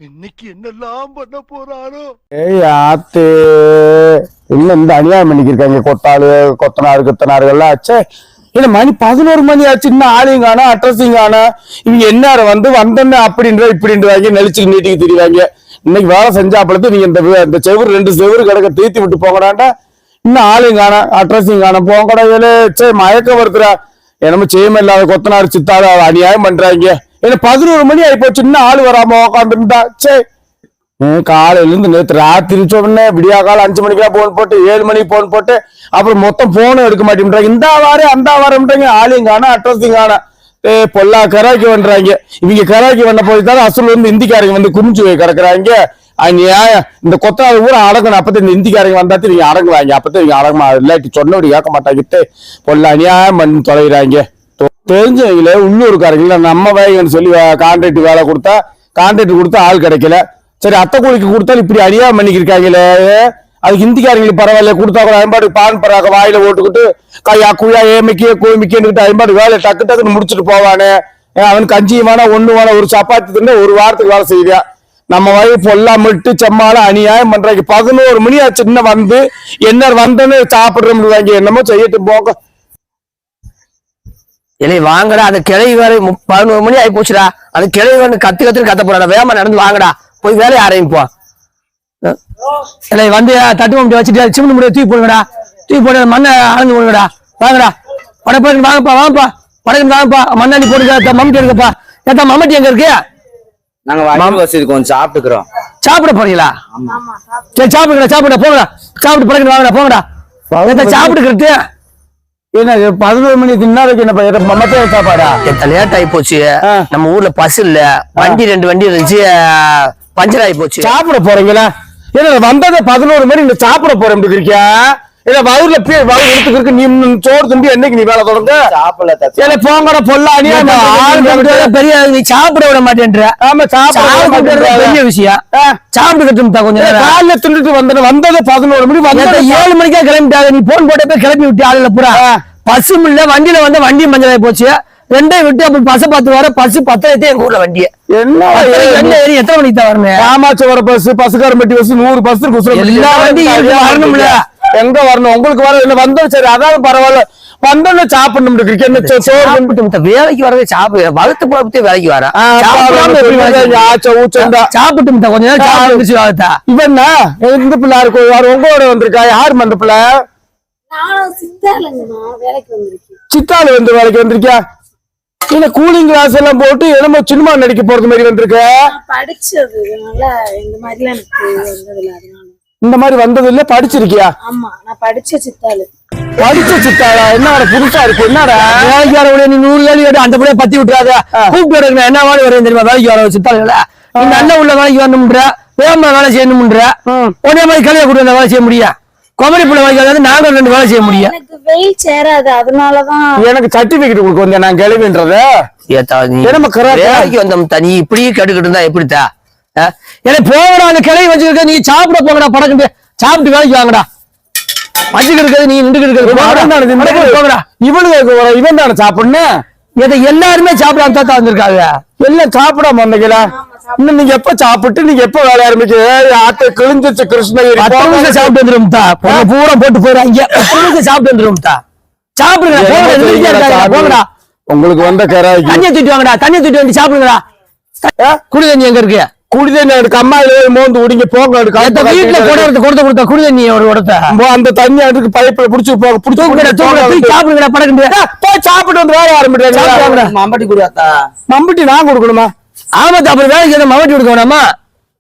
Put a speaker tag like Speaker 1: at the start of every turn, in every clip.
Speaker 1: இன்னைக்கு என்னெல்லாம் பண்ண போறாரோ.
Speaker 2: ஏய் ஆத்து இன்னும் இந்த அநியாயம் பண்ணிக்கிருக்காங்க. கொத்தாளு கொத்தனாருகள்லாம் ஆச்சே. இல்ல மணி 11 மணி ஆச்சு, இன்னும் ஆளையும் காணா அட்ரஸிங் காணா. இவங்க என்ன வந்தோன்னு அப்படின்ற இப்படின்றாங்க, நெளிச்சுக்கு நீட்டிக்கு திரிவாங்க. இன்னைக்கு வேலை செஞ்சாப்பளத்து நீங்க இந்த செவரு 2 செவரு கிடக்க தீர்த்தி விட்டு போங்கடாண்டா. இன்னும் ஆளையும் காணா அட்ரஸிங் காணா. போங்கடா சே மயக்கம் வருதுரா. என்னமோ செய்யமே இல்லாத கொத்தனார் சித்தாரு அநியாயம் பண்றாங்க. ஏன்னா 11 மணி ஆகி போச்சு, இன்னும் ஆளு வராம உக்காந்துருந்தா. சே காலையில இருந்து நேற்று ராத்திரி சொன்னே விடியா காலம் 5 மணிக்கெல்லாம் போன் போட்டு 7 மணிக்கு போன் போட்டு அப்புறம் மொத்தம் போனும் எடுக்க மாட்டேன்றாங்க. இந்த வாரம் அந்த வாரம்ன்றாங்க. ஆளையும் காணா அட்ரஸிங் காணா. பொல்லா கராக்கி பண்றாங்க. இவங்க கராக்கி பண்ண போய்தான் அசல் வந்து இந்திக்காரங்க வந்து குமிச்சு போய் கிடக்குறாங்க. நியாயம் இந்த கொத்தனார் ஊரை அடங்கணும். அப்பதான் இந்த இந்திக்காரங்க வந்தாத்து நீங்க அடங்குவாங்க. அப்பதான் இவங்க அடங்குமா இல்லாட்டி சொன்னபடி கேட்க மாட்டாங்கிட்டு பொல்லா அநியாயம் பண்ணி தொலைகிறாங்க. தெரிஞ்சவங்கள உள்ளூருக்காரங்கள நம்ம வேகன்னு சொல்லி கான்ட்ராக்ட் வேலை கொடுத்தா கான்ட்ராக்ட் கொடுத்தா ஆள் கிடைக்கல. சரி அத்தை கூலிக்கு கொடுத்தாலும் இப்படி அநியாயம் பண்ணிக்கிருக்காங்களே. அது ஹிந்திக்காரங்களுக்கு பரவாயில்ல, கொடுத்தா கூட ஐம்பாடு பான் பராக வாயில ஓட்டுக்கிட்டு கையா குழா ஏமிக்கே கோமிக்கேன்னு ஐம்பாடு வேலை டக்கு டக்குன்னு முடிச்சுட்டு போவானே. அவனுக்கு 5 வேணா 1 வேணா ஒரு சப்பாத்தி தின்னு ஒரு வாரத்துக்கு வேலை செய்யா. நம்ம வயப்பு எல்லாம் மிட்டு செம்மால அநியாயம் பண்றாங்க. 11 மணி ஆச்சு, இன்னும் வந்து என்ன வந்தோன்னு சாப்பிடுறோம். என்னமோ செய்யட்டு போங்க.
Speaker 3: இல்லை வாங்கடா, அந்த கிளை வேற 11 மணி ஆகி போச்சுடா. அந்த கிளை வந்து கத்து போறாடா. வேகமா நடந்து வாங்கடா, போய் வேலையை ஆரம்பிப்போம். இல்லை வந்து தட்டு மம்பி வச்சுட்டு சிம்னு முடிய தூக்கி போடுங்கடா. தூக்கி போட்டு மண்ணை அளந்து போடுங்கடா. வாங்கடா படப்பா வாங்கப்பா வாங்கப்பா படகு வாங்கப்பா. மண்ணாண்டி போடுங்க. மம்மிட்டி எடுக்கப்பா. ஏத்தா மம்மட்டி எங்க இருக்கு?
Speaker 4: நாங்க சாப்பிட்டுக்கிறோம்.
Speaker 3: சாப்பிட போறீங்களா? சரி சாப்பிடுங்க போங்கடா. சாப்பிட்டு படகு வாங்கடா போங்கடா. சாப்பிட்டுக்கிறது
Speaker 2: என்ன 11 மணி தின்னாருக்கு என்ன மத்த சாப்பாடா?
Speaker 3: லேட் ஆகி போச்சு. நம்ம ஊர்ல பஸ் இல்ல, வண்டி 2 வண்டி இருந்துச்சு, பஞ்சர் ஆகி போச்சு.
Speaker 2: சாப்பிட போறீங்களா? ஏன்னா வந்ததை 11 மணி இந்த சாப்பிட போறேன் இருக்கியா? ஏன்னா வயிறுல எடுத்துக்கிருக்கு. நீ சோறு தும்பி என்னைக்கு நீ வேலை தொடங்க சாப்பிடல. போங்கட பொல்ல
Speaker 3: பெரிய நீ சாப்பிட விட மாட்டேன்ற.
Speaker 2: ஆமா சாப்பிட
Speaker 3: பெரிய விஷயம். சாப்பிட்டு கொஞ்சம்
Speaker 2: காலைல தின்னுட்டு வந்தது 11 மணி வந்து
Speaker 3: 7 மணிக்கா கிளம்பிட்டாங்க. நீ போன் போட்ட போய் கிளப்பி விட்டு ஆளுல பூரா பஸ்ஸும் இல்ல, வண்டியில வந்து வண்டியும் பஞ்சராகி போச்சு. 2 விட்டு அப்படி பஸ் 10 வர பஸ் 10 எங்க ஊர்ல வண்டிய என்ன ஏறி எத்தனை மணிக்கு தான் வரணும்?
Speaker 2: ராமாச்சவர பஸ், பசுக்காரம்பட்டி பஸ், 100 பஸ்
Speaker 3: எல்லா வண்டியும் வரணும்ல.
Speaker 2: எங்க வரணும்? உங்களுக்கு வர என்ன வந்தோம். சரி அதான் பரவாயில்ல. வந்தோன்னு சாப்பிடணும்.
Speaker 3: வேலைக்கு வரவே சாப்பிடு வகுத்து போட்டு வேலைக்கு வர சாப்பிட்டு கொஞ்ச நேரம்.
Speaker 2: இவன் இந்த பிள்ளை இருக்கு உங்களோட வந்திருக்கா? யாரு அந்த பிள்ளை? சித்தாலு வந்து வேலைக்கு வந்திருக்கியா? இல்ல கூலிங் கிளாஸ் எல்லாம் போட்டு என்னமோ சினிமா நடிக்க போறது மாதிரி வந்திருக்க.
Speaker 5: படிச்சது
Speaker 2: இந்த மாதிரி வந்தது இல்ல படிச்சிருக்கியா?
Speaker 5: ஆமா நான் படிச்ச சித்தாளு.
Speaker 2: படிச்ச சித்தாளா? என்ன புதுசா இருக்கு. என்னடா
Speaker 3: வேலைக்கு வர நீ 100 வேலை கேட்டு அந்த பிள்ளைய பத்தி விட்டுறாத. கூப்பிட்டு என்ன மாதிரி வரேன் தெரியுமா? வேலைக்கு வர சித்தாளுல நீ நல்ல உள்ள வேலைக்கு வரணும்ன்ற, வேகமா வேலை செய்யணும்ன்ற. ஒரே மாதிரி கலையை கூட்டு வேலை செய்ய முடியும். குமரி பிள்ளை வேலைக்கு நாங்க 2 வேலை செய்ய முடியும்.
Speaker 5: எனக்கு வெயில் சேராது, அதனாலதான் எனக்கு
Speaker 2: சர்டிபிகேட் கொடுக்க வந்தேன் நான் கிளவின்றது.
Speaker 3: வேலைக்கு வந்தோம் தனி இப்படியே கேட்டுக்கிட்டு இருந்தா எப்படித்தா? ஏன்னா போங்கடா, அந்த கிளையை வச்சுக்கிட்ட நீ சாப்பிட போங்கடா. படக்கு சாப்பிட்டு வேலைக்கு வாங்கடா. வச்சுக்கிட்டு இருக்கிறது நீ நின்றுக்கிட்டு போங்கடா.
Speaker 2: இவன் தானே சாப்பிடணும்.
Speaker 3: இதை எல்லாருமே சாப்பிடாம தான் வந்திருக்காங்க.
Speaker 2: எல்லாம் சாப்பிடாம வந்தீங்களா? இன்னும் நீங்க எப்ப சாப்பிட்டு நீங்க எப்ப வேலை ஆரம்பிச்சு ஆட்டை கிழிஞ்சிச்சு கிருஷ்ணகிரி
Speaker 3: சாப்பிட்டு வந்துடும் பூரா போட்டு போறாங்க. சாப்பிட்டு வந்துடும் சாப்பிடுங்க போங்கடா.
Speaker 2: உங்களுக்கு வந்த கராய்க்கு
Speaker 3: தண்ணியை தூட்டி வாங்கடா. தண்ணியை தூட்டி வந்து சாப்பிடுங்கடா. குடி தண்ணி எங்க இருக்கு?
Speaker 2: குடி தண்ணி எடுக்க அம்மாயில மோந்து உடிங்க போங்க.
Speaker 3: வீட்டுல கொடுத்த குடி தண்ணி
Speaker 2: அந்த தண்ணி அதுக்கு பைப்ல புடிச்சு போங்க.
Speaker 3: சாப்பிடுங்கடா. படக்கு
Speaker 2: போய் சாப்பிட்டு வந்து வேலை ஆரம்பிட்டு
Speaker 4: மம்பட்டி குடியாத்தா?
Speaker 2: மம்பட்டி நான் கொடுக்கணுமா?
Speaker 3: ஆமாத்தா. அப்புறம் வேலைக்கு மம்பட்டி கொடுக்க வேணாமா?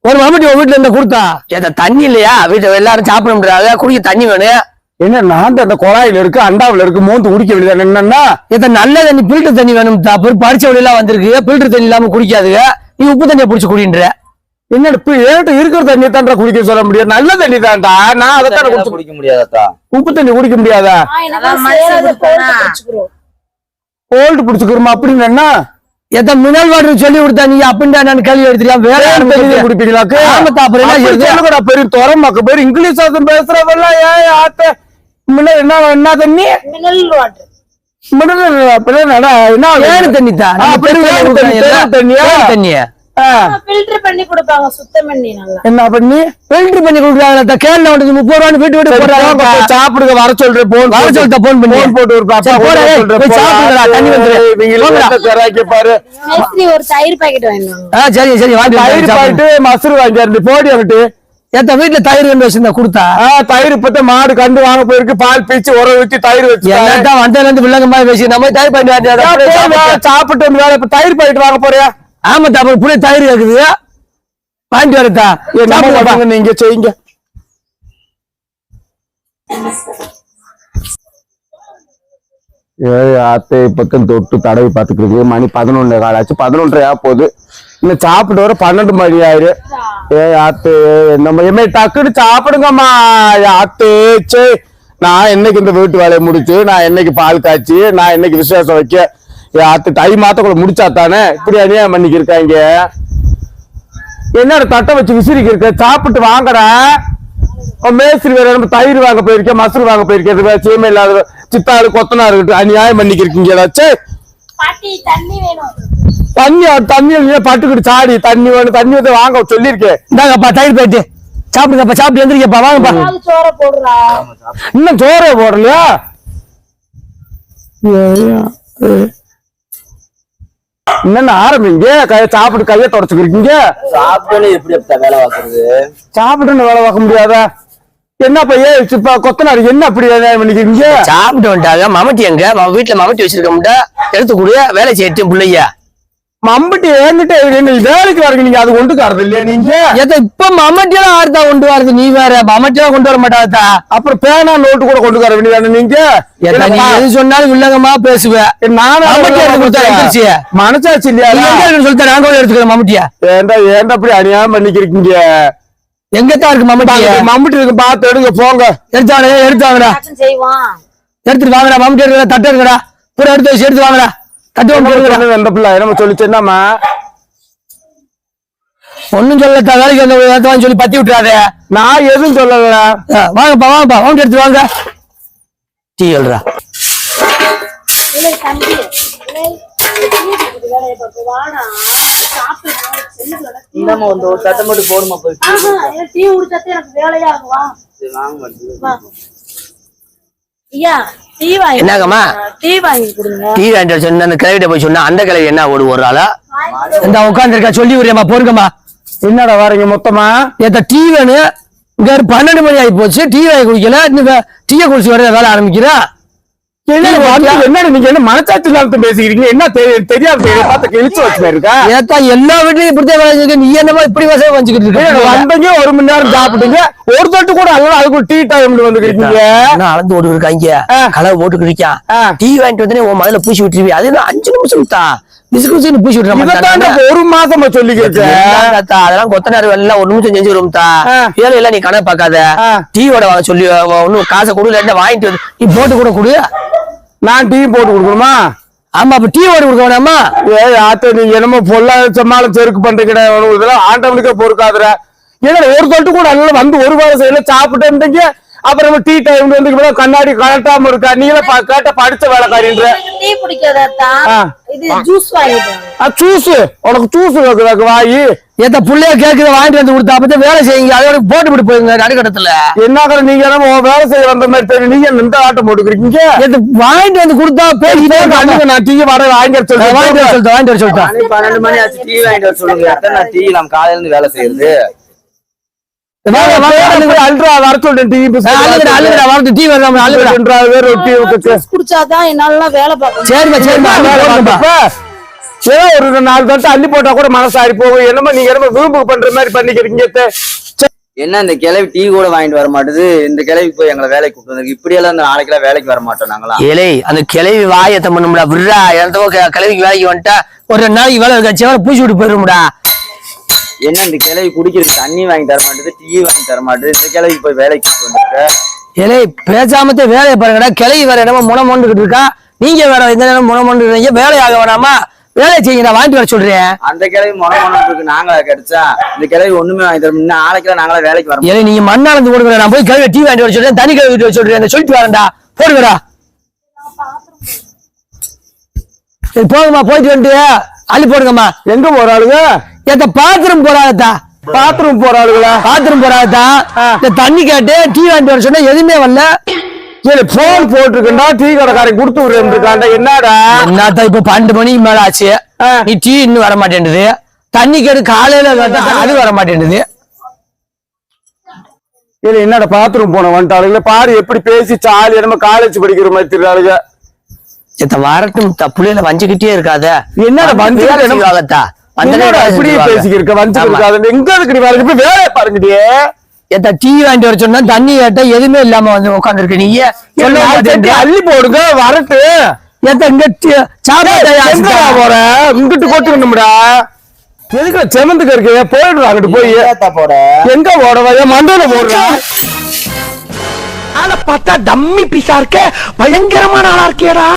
Speaker 3: ஒரு மம்பட்டி வீட்டுல இருந்து கொடுத்தா ஏதா தண்ணி இல்லையா? வீட்டுல எல்லாரும் சாப்பிட குடிக்க தண்ணி வேணும்.
Speaker 2: என்ன நான் அந்த குழாயில இருக்கு அண்டாவில இருக்கு மோந்து குடிக்க வேண்டியது. என்னன்னா
Speaker 3: நல்ல தண்ணி பில்டர் தண்ணி வேணும். படிச்ச வழி எல்லாம் வந்திருக்கு. பில்டர் தண்ணி இல்லாம குடிக்காதுங்க. நீ உப்பு தண்ணியை புடிச்சு குடின்ற.
Speaker 2: என்னட்டு இருக்கிற தண்ணி தான்டா குடிக்க சொல்ல முடியாது. நல்ல தண்ணி தான்டா. நான் அதைத்தான்
Speaker 4: குடிக்க முடியாதா?
Speaker 2: உப்பு தண்ணி குடிக்க முடியாதா? கோல்டு புடிச்சுக்கிறோமா அப்படின்னு என்ன
Speaker 3: மினரல் வாட்டர் சொல்லி கொடுத்தா நீ அப்படின்டா நான் கேள்வி எடுத்துக்கலாம். வேற
Speaker 2: குடிப்பீங்களாக்கு? பெரிய துறமாக்கு பேர் இங்கிலீஷ் பேசுறவெல்லாம் ஏன் ஆத்த என்ன தண்ணி?
Speaker 5: Mineral water.
Speaker 2: மினரல் என்ன தண்ணி தான்?
Speaker 3: தண்ணியா
Speaker 5: ஃபில்டர் பண்ணி கொடுப்பாங்க, சுத்தம் பண்ணி நல்லா.
Speaker 2: என்ன பண்ணி
Speaker 3: ஃபில்டர் பண்ணி கொடுக்குறாங்க. கேள்வி வந்து 30 ரூபான்னு வீட்டு வீட்டு போடுறாங்க.
Speaker 2: சாப்பிடுங்க, வர சொல்றேன்.
Speaker 3: வர சொல்லிட்ட போன் பண்ணி
Speaker 2: போட்டு ஒரு
Speaker 3: சாப்பிடுறா தண்ணி வந்து
Speaker 2: பாரு.
Speaker 5: மேஸ்திரி ஒரு தயிர் பாக்கெட் வாங்கிடுவாங்க.
Speaker 3: சரி சரி வாங்கி
Speaker 2: தயிர் பாயிட்டு மசூர் வாங்கி போடி அங்கிட்டு
Speaker 3: ஏத்த வீட்டுல தயிர் கண்டு வச்சிருந்தா கொடுத்தா
Speaker 2: தயிர் இப்ப மாடு கண்டு வாங்க போயிருக்கு. பால் பீச்சு உர ஊத்தி தயிர் வச்சு
Speaker 3: வந்ததுல இருந்து வில்லங்க மாதிரி பேசி நம்ம தயிர் பாயிட்டு
Speaker 2: சாப்பிட்டு வந்து வேலை இப்ப தயிர் பாயிட்டு வாங்க போறியா?
Speaker 3: ஆமா தா புரிய தயிர் கேக்குது வாங்கிட்டு வரத்தா
Speaker 2: நீங்க செய்யுங்க. அத்தை பக்கம் தொட்டு தடவி பாத்துக்கிறது. மணி 11 காலாச்சு, 11:30 போகுது. இன்னும் சாப்பிட்டு வர 12 மணி ஆயிரு. ஆத்து நம்ம என்ன டக்குன்னு சாப்பிடுங்கம்மா. ஆத்து சே, நான் என்னைக்கு இந்த வீட்டு வேலையை முடிச்சு, நான் என்னைக்கு பால் காய்ச்சி, நான் என்னைக்கு விசேஷம் வைக்க, ஆத்து தை மாத்தக்குள்ள முடிச்சா தானே இப்படி அநியாயம் பண்ணிக்கு இருக்காங்க. என்னோட தட்டை வச்சு விசிறிக்கு இருக்க. சாப்பிட்டு வாங்கடா. மேஸ்திரி வேற நம்ம தயிர் வாங்க போயிருக்கேன், மசூர் வாங்க போயிருக்கேன். சீமை இல்லாத சித்தாளு கொத்தனாரு அநியாயம் பண்ணிக்கு இருக்கீங்க. ஏதாச்சும் தண்ணி பட்டுக்கிட்டு சாடி தண்ணி வேணும், தண்ணி வந்து வாங்க சொல்லிருக்கேன்.
Speaker 3: இந்தாங்கப்பா தயிர் போயிட்டு சாப்பிடுங்கப்பா, சாப்பிட்டு எந்திரிக்கப்பா வாங்கப்பா.
Speaker 5: சோற போடுறா.
Speaker 2: இன்னும் சோறே போடலையா? என்னன்னு ஆரம்பிங்க. சாப்பிட்டு கையை தொடச்சுக்கிறீங்க.
Speaker 4: சாப்பிட்டு எப்படி வேலை பார்க்கறது?
Speaker 2: சாப்பிட்டு வேலை பார்க்க முடியாதா? என்ன இப்ப கொத்தனாரு என்ன அப்படி பண்ணிக்கிறீங்க?
Speaker 3: சாப்பிட்டு வந்துட்டாங்க. மமட்டி எங்க வீட்டுல மமட்டி வச்சிருக்க முடியா எடுத்துக்கூடிய வேலை செய்யட்டும் பிள்ளையா.
Speaker 2: மம்பட்டி என்கிட்ட வேலைக்கு வரீங்க, நீங்க அது கொண்டு வரது இல்லையா? நீங்க
Speaker 3: இப்ப மமட்டியெல்லாம் ஆறுதா கொண்டு வரது? நீ வேற மமட்டியெல்லாம் கொண்டு வர மாட்டாதா?
Speaker 2: அப்புறம் பேனா நோட்டு கூட கொண்டு வர வேண்டியதானே நீங்க?
Speaker 3: எது சொன்னாலும் வில்லங்கமா பேசுவேன்.
Speaker 2: மனசாச்சு இல்லையா
Speaker 3: சொல்லிட்டு நாங்க எடுத்துக்கிறோம் மம்முட்டியா.
Speaker 2: ஏன்டா அப்படி அநியாயம் பண்ணிக்கிறீங்க?
Speaker 3: எங்கத்தான் இருக்கு மம்முட்டி?
Speaker 2: மம்முட்டி இருக்கு, பார்த்து எடுங்க போங்க.
Speaker 3: எடுத்தாங்கடா
Speaker 5: செய்வான்.
Speaker 3: எடுத்துட்டு வாங்கடா. மம்முட்டி எடுக்கடா, தட்டு எடுக்கடா, பூரா எடுத்து வச்சு எடுத்து வாங்கடா.
Speaker 2: எந்த பிள்ளை நம்ம சொல்லிச்சு என்னம்மா?
Speaker 3: ஒன்னும் சொல்லத்தா வேலைக்கு வந்து சொல்லி பத்தி விட்டுறாத.
Speaker 2: நான் எதுவும் சொல்லல.
Speaker 3: வாங்கப்பா வாங்கப்பா வாங்க எடுத்து வாங்க. டீ எழுறா.
Speaker 4: ஒரு தட்டை மட்டும் போடுமா போய்.
Speaker 5: டீ குடிச்சாத்தே எனக்கு வேலையா இருக்குவா.
Speaker 3: என்னங்கம்மா
Speaker 5: டீ வாங்கி கொடுங்க.
Speaker 3: டீ வாங்கிட்டு சொன்ன அந்த கிளவிட்ட போய் சொன்னா அந்த கிளவி என்ன ஒரு ஆளா இந்த உட்கார்ந்து இருக்கா சொல்லி விடுறேம்மா. போருங்கம்மா.
Speaker 2: என்னடா வாரீங்க மொத்தமா?
Speaker 3: ஏத்த டீ வேணும். இங்க 12 மணி ஆகி போச்சு, டீ வாங்கி குடிக்கல. இன்னும் டீயை குடிச்சு வர வேலை ஆரம்பிக்கிறா.
Speaker 2: என்ன நீங்க என்ன மனசாட்சி இல்லாம பேசிக்கிறீங்க? என்ன தெரியாது பார்த்து கிழிச்சு வச்சு இருக்கா?
Speaker 3: ஏத்தா எல்லா வீட்லயும் இப்படித்தான் வேலை. நீ என்னமா இப்படி வசதி வச்சுக்கிட்டு இருக்க?
Speaker 2: வந்தீங்க 1 மணி நேரம் சாப்பிட்டீங்க, ஒரு தொட்டு கூட அல்ல. அதுக்கு டீ டைம் வந்துருக்கீங்க.
Speaker 3: அளந்து ஓடு இருக்காங்க, கலவை போட்டு குடிக்கான். டீ வாங்கிட்டு வந்து உன் முதல்ல பூசி விட்டுருவி. அது 5 நிமிஷம் தான் பூசி விட்டுற.
Speaker 2: 1 மாசமா சொல்லிக்கிறேன்.
Speaker 3: அதெல்லாம் கொத்தனார் வேலை 1 நிமிஷம் செஞ்சு விடும்தா. வேலை எல்லாம் நீ கணக்கு பார்க்காத. டீயோட வாங்க சொல்லி ஒன்னும் காசை கொடுல வாங்கிட்டு வந்து நீ போட்டு கூட கொடு.
Speaker 2: நான் டீ போட்டு கொடுக்கணுமா?
Speaker 3: ஆமா, அப்ப டீ ஓடி கொடுக்க வேணாமா?
Speaker 2: ஆத்த நீங்க என்னமோ பொல்லா சமாளம் செருக்கு பண்றீங்க. ஆண்டவனுக்கே பொறுக்காதுற. ஏன்னா ஒரு தொட்டு கூட அல்ல வந்து ஒரு வேலை செய்யல சாப்பிட்டு இருந்தீங்க. அப்புறம் டீ டைம் வந்து கண்ணாடி கலட்டாம இருக்கா? நீங்களே கேட்ட படிச்ச வேலைக்காரின்ற.
Speaker 5: டீ பிடிக்காதா? இது ஜூஸ் வாங்கிட்டாங்க.
Speaker 2: ஜூஸ் உனக்கு ஜூஸ் வைக்கிறாங்க வாயி.
Speaker 3: ஏத்த புள்ளைய கேக்குற வாங்கிட்டு வந்து கொடுத்தா அப்ப வேலை செய்யுங்க. அதோட போட்டு விட்டு போயிருங்க நடுக்கட்டத்துல.
Speaker 2: என்ன நீங்க என்ன வேலை செய்ய வந்த மாதிரி தெரியும். நீங்க எந்த ஆட்டம் போட்டுக்கிறீங்க?
Speaker 3: வாங்கிட்டு வந்து கொடுத்தா பேசிட்டு
Speaker 2: நான் டீ வர வாங்கிட்டு சொல்லிட்டேன்.
Speaker 3: வாங்கிட்டு வர சொல்லிட்டேன்.
Speaker 4: 12 மணி ஆச்சு, டீ வாங்கிட்டு வர சொல்லுங்க. எத்தனை டீ நம்ம காலையில இருந்து வேலை செய்யறது?
Speaker 5: குடிச்சாதான் என்னால வேலை பார்க்க.
Speaker 2: ஒரு 4 தட்டு அள்ளி போட்டா கூட மனசாரி போகும். என்னமோ நீங்க என்னமோ விரும்பு பண்ற மாதிரி பண்ணிக்கிறீங்க.
Speaker 4: என்ன இந்த கிளவி டீ கூட வாங்கிட்டு வர மாட்டேது? இந்த கிளவி போய் எங்களை வேலைக்கு கூப்பிட்டு வந்து இப்படி எல்லாம் நாளைக்கெல்லாம் வேலைக்கு வர மாட்டோம் நாங்களா?
Speaker 3: ஏலே அந்த கிளவி வாயத்தை பண்ணும்டா. விடுறா எந்த கிளவிக்கு வேலைக்கு வந்துட்டா ஒரு 2 நாளைக்கு வேலை இருக்காச்சு பூச்சி விட்டு போயிரும்டா.
Speaker 4: என்ன இந்த கிளவி குடிக்கிறதுக்கு தண்ணி வாங்கி தர மாட்டேது, டீ வாங்கி தர மாட்டேது. இந்த கிளவிக்கு போய் வேலைக்கு வந்துருக்க.
Speaker 3: ஏலே பேசாமத்தே வேலையை பாருங்கடா. கிளவி வேற என்னமோ முனமொண்டுகிட்டு இருக்கா. நீங்க வேற இந்த நேரம் முனமொண்டு வேலை ஆக வேணாமா? வேலை செய்யுங்க, வாங்கிட்டு வர சொல்றேன்.
Speaker 4: அந்த கிளவி முனமொண்டு நாங்களா கிடைச்சா? இந்த கிளவி ஒண்ணுமே வாங்கி தர நாளைக்கு நாங்களா வேலைக்கு வரோம்.
Speaker 3: ஏலே நீங்க மண்ணாளந்து போடுங்க. நான் போய் கிளவி டீ வாங்கிட்டு வர சொல்றேன், தண்ணி கிளவி வர சொல்றேன். சொல்லிட்டு வரேன்டா. போடுங்கடா. போதுமா போயிட்டு வந்து அள்ளி போடுங்கம்மா.
Speaker 2: எங்க போறாளுங்க?
Speaker 3: ஏத்த பாத்ரூம் போறாதா
Speaker 2: பாத்ரூம் போறாளுங்களா?
Speaker 3: பாத்ரூம் போறாதா இந்த தண்ணி கேட்டு டீ வாங்கிட்டு வர சொன்னா எதுவுமே வரல.
Speaker 2: சரி போன் போட்டிருக்கா டீ கடைக்காரன் கொடுத்து விடுறேன். என்னடா
Speaker 3: என்னத்தா இப்ப 12 மணிக்கு மேல ஆச்சு, நீ டீ இன்னும் வர மாட்டேன்டுது. தண்ணி கேட்டு காலையில கேட்டா அது வர மாட்டேன்டுது.
Speaker 2: இல்ல என்னடா பாத்ரூம் போன வந்துட்டாளுங்களா பாரு, எப்படி பேசி சாலி நம்ம காலேஜ் படிக்கிற மாதிரி தெரியாளுங்க.
Speaker 3: இத்த வரட்டும் புள்ளையில வஞ்சுக்கிட்டே இருக்காத.
Speaker 2: என்னடா
Speaker 3: வஞ்சுக்காகத்தா
Speaker 2: இப்படி பேசிக்கிருக்க வஞ்சுக்கு இருக்காது. எங்க இருக்கு வேலை இப்ப வேலையை பாருங்கடியே.
Speaker 3: ஏத்த டீ வாங்கிட்டு வர சொன்னா தண்ணி கேட்டா எதுவுமே இல்லாம வந்து உட்காந்துருக்க நீ.
Speaker 2: அள்ளி போடுங்க வரட்டு.
Speaker 3: ஏத்த இங்க
Speaker 2: சாப்பிட போற இங்கிட்டு கொட்டுக்கணும்டா. எதுக்கு செமந்துக்கு இருக்கு போயிடுறா அங்கிட்டு போய்
Speaker 4: போட
Speaker 2: எங்க போடவா மண்டையில போடுறா.
Speaker 1: ஆனா பார்த்தா டம்மி பீஸா இருக்க பயங்கரமான ஆளா இருக்கேடா.